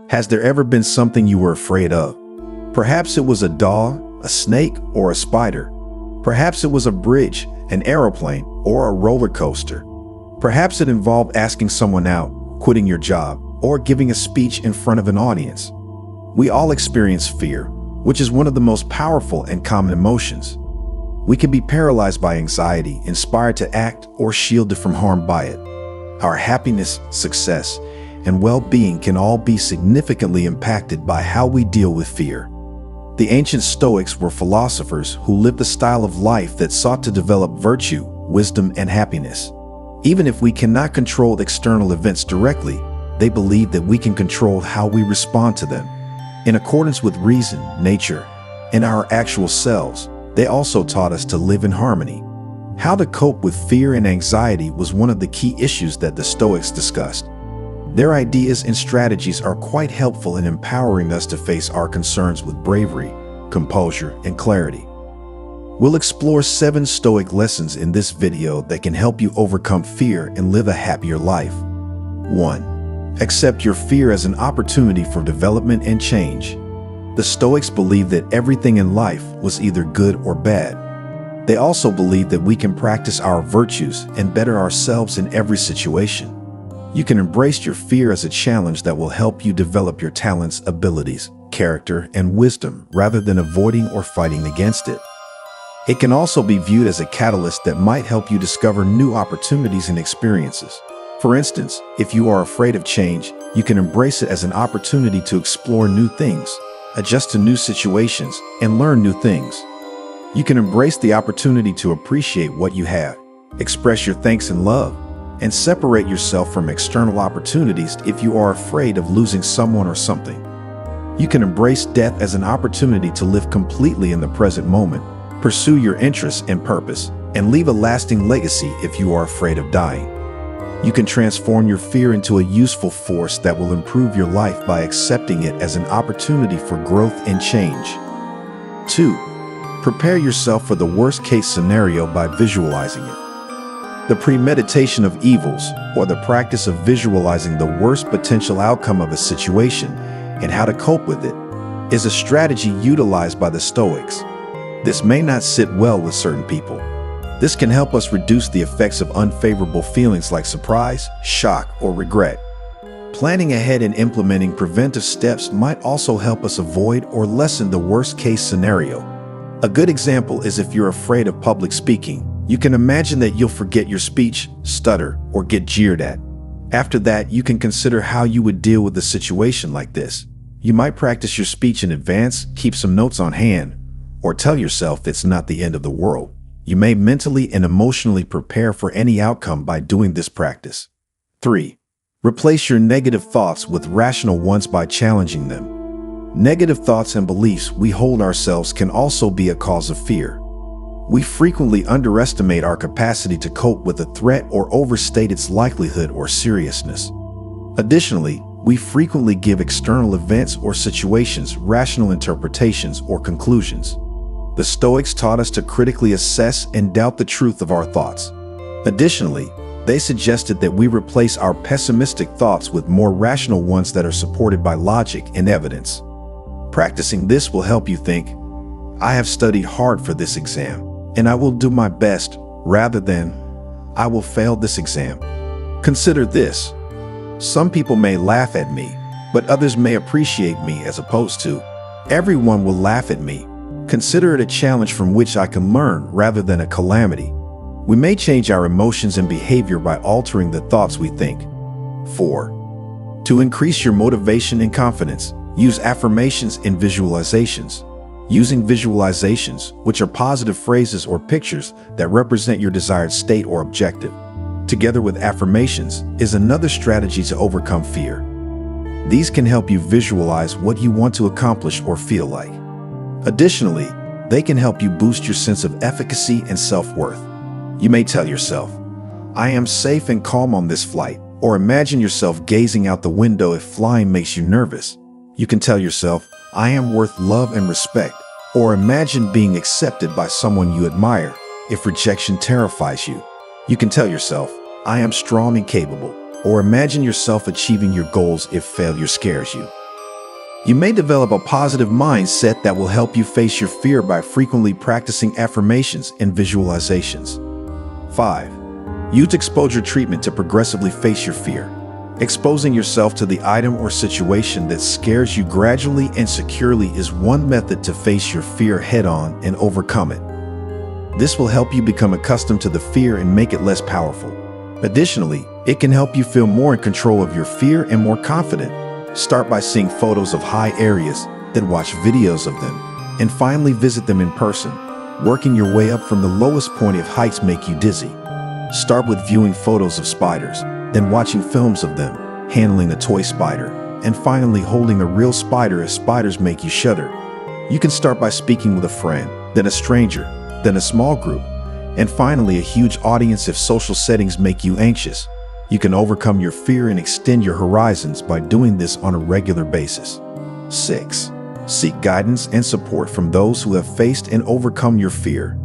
Has there ever been something you were afraid of? Perhaps it was a dog, a snake, or a spider. Perhaps it was a bridge, an aeroplane, or a roller coaster. Perhaps it involved asking someone out, quitting your job, or giving a speech in front of an audience. We all experience fear, which is one of the most powerful and common emotions. We can be paralyzed by anxiety, inspired to act, or shielded from harm by it. Our happiness, success, and well-being can all be significantly impacted by how we deal with fear. The ancient Stoics were philosophers who lived a style of life that sought to develop virtue, wisdom, and happiness. Even if we cannot control external events directly, they believed that we can control how we respond to them. In accordance with reason, nature, and our actual selves, they also taught us to live in harmony. How to cope with fear and anxiety was one of the key issues that the Stoics discussed. Their ideas and strategies are quite helpful in empowering us to face our concerns with bravery, composure, and clarity. We'll explore 7 Stoic lessons in this video that can help you overcome fear and live a happier life. 1. Accept your fear as an opportunity for development and change. The Stoics believed that everything in life was either good or bad. They also believed that we can practice our virtues and better ourselves in every situation. You can embrace your fear as a challenge that will help you develop your talents, abilities, character, and wisdom rather than avoiding or fighting against it. It can also be viewed as a catalyst that might help you discover new opportunities and experiences. For instance, if you are afraid of change, you can embrace it as an opportunity to explore new things, adjust to new situations, and learn new things. You can embrace the opportunity to appreciate what you have, express your thanks and love, and separate yourself from external opportunities if you are afraid of losing someone or something. You can embrace death as an opportunity to live completely in the present moment, pursue your interests and purpose, and leave a lasting legacy if you are afraid of dying. You can transform your fear into a useful force that will improve your life by accepting it as an opportunity for growth and change. 2. Prepare yourself for the worst-case scenario by visualizing it. The premeditation of evils, or the practice of visualizing the worst potential outcome of a situation and how to cope with it, is a strategy utilized by the Stoics. This may not sit well with certain people. This can help us reduce the effects of unfavorable feelings like surprise, shock, or regret. Planning ahead and implementing preventive steps might also help us avoid or lessen the worst-case scenario. A good example is if you're afraid of public speaking, you can imagine that you'll forget your speech, stutter, or get jeered at. After that, you can consider how you would deal with a situation like this. You might practice your speech in advance, keep some notes on hand, or tell yourself it's not the end of the world. You may mentally and emotionally prepare for any outcome by doing this practice. 3. Replace your negative thoughts with rational ones by challenging them. Negative thoughts and beliefs we hold ourselves can also be a cause of fear. We frequently underestimate our capacity to cope with a threat or overstate its likelihood or seriousness. Additionally, we frequently give external events or situations rational interpretations or conclusions. The Stoics taught us to critically assess and doubt the truth of our thoughts. Additionally, they suggested that we replace our pessimistic thoughts with more rational ones that are supported by logic and evidence. Practicing this will help you think, "I have studied hard for this exam, and I will do my best," rather than, "I will fail this exam." Consider this. Some people may laugh at me, but others may appreciate me, as opposed to, "Everyone will laugh at me." Consider it a challenge from which I can learn rather than a calamity. We may change our emotions and behavior by altering the thoughts we think. 4. To increase your motivation and confidence, use affirmations and visualizations. Using visualizations, which are positive phrases or pictures that represent your desired state or objective, together with affirmations, is another strategy to overcome fear. These can help you visualize what you want to accomplish or feel like. Additionally, they can help you boost your sense of efficacy and self-worth. You may tell yourself, "I am safe and calm on this flight," or imagine yourself gazing out the window if flying makes you nervous. You can tell yourself, "I am worth love and respect," or imagine being accepted by someone you admire if rejection terrifies you. You can tell yourself, "I am strong and capable," or imagine yourself achieving your goals if failure scares you. You may develop a positive mindset that will help you face your fear by frequently practicing affirmations and visualizations. 5. Use exposure treatment to progressively face your fear. Exposing yourself to the item or situation that scares you gradually and securely is one method to face your fear head-on and overcome it. This will help you become accustomed to the fear and make it less powerful. Additionally, it can help you feel more in control of your fear and more confident. Start by seeing photos of high areas, then watch videos of them, and finally visit them in person. Working your way up from the lowest point if heights make you dizzy. Start with viewing photos of spiders, then watching films of them, handling a toy spider, and finally holding a real spider if spiders make you shudder. You can start by speaking with a friend, then a stranger, then a small group, and finally a huge audience if social settings make you anxious. You can overcome your fear and extend your horizons by doing this on a regular basis. 6. Seek guidance and support from those who have faced and overcome your fear.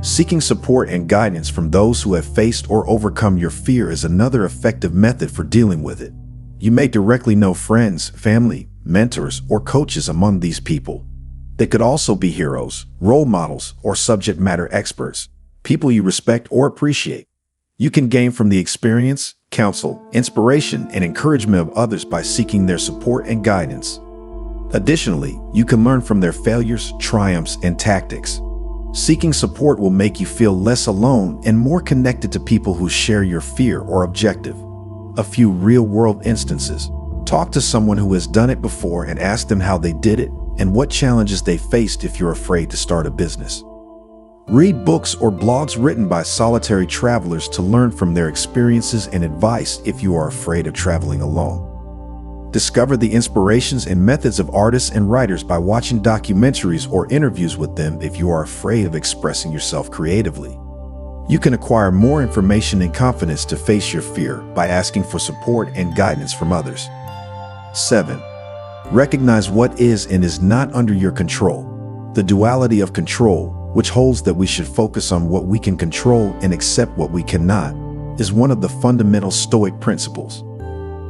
Seeking support and guidance from those who have faced or overcome your fear is another effective method for dealing with it. You may directly know friends, family, mentors, or coaches among these people. They could also be heroes, role models, or subject matter experts, people you respect or appreciate. You can gain from the experience, counsel, inspiration, and encouragement of others by seeking their support and guidance. Additionally, you can learn from their failures, triumphs, and tactics. Seeking support will make you feel less alone and more connected to people who share your fear or objective. A few real-world instances. Talk to someone who has done it before and ask them how they did it and what challenges they faced if you're afraid to start a business. Read books or blogs written by solitary travelers to learn from their experiences and advice if you are afraid of traveling alone. Discover the inspirations and methods of artists and writers by watching documentaries or interviews with them if you are afraid of expressing yourself creatively. You can acquire more information and confidence to face your fear by asking for support and guidance from others. 7. Recognize what is and is not under your control. The duality of control, which holds that we should focus on what we can control and accept what we cannot, is one of the fundamental Stoic principles.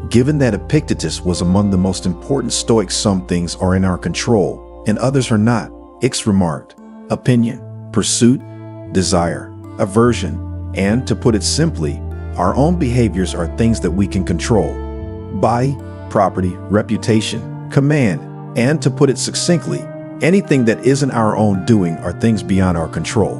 Given that Epictetus was among the most important Stoics, some things are in our control and others are not. Ix remarked, opinion, pursuit, desire, aversion, and, to put it simply, our own behaviors are things that we can control. Body, property, reputation, command, and, to put it succinctly, anything that isn't our own doing are things beyond our control.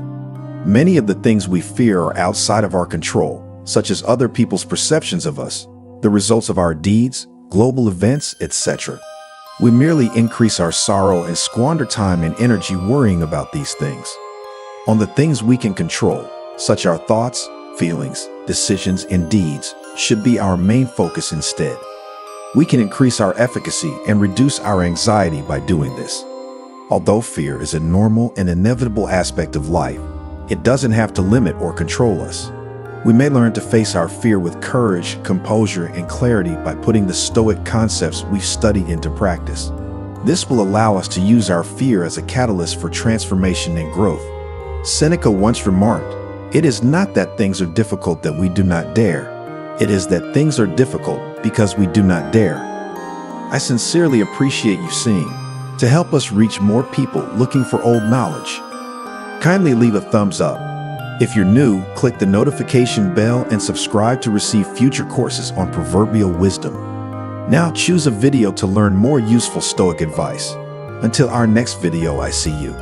Many of the things we fear are outside of our control, such as other people's perceptions of us, the results of our deeds, global events, etc. We merely increase our sorrow and squander time and energy worrying about these things. On the things we can control, such our thoughts, feelings, decisions, and deeds, should be our main focus instead. We can increase our efficacy and reduce our anxiety by doing this. Although fear is a normal and inevitable aspect of life, it doesn't have to limit or control us. We may learn to face our fear with courage, composure, and clarity by putting the Stoic concepts we've studied into practice. This will allow us to use our fear as a catalyst for transformation and growth. Seneca once remarked, "It is not that things are difficult that we do not dare. It is that things are difficult because we do not dare." I sincerely appreciate you seeing. To help us reach more people looking for old knowledge, kindly leave a thumbs up. If you're new, click the notification bell and subscribe to receive future courses on proverbial wisdom. Now choose a video to learn more useful Stoic advice. Until our next video, I see you.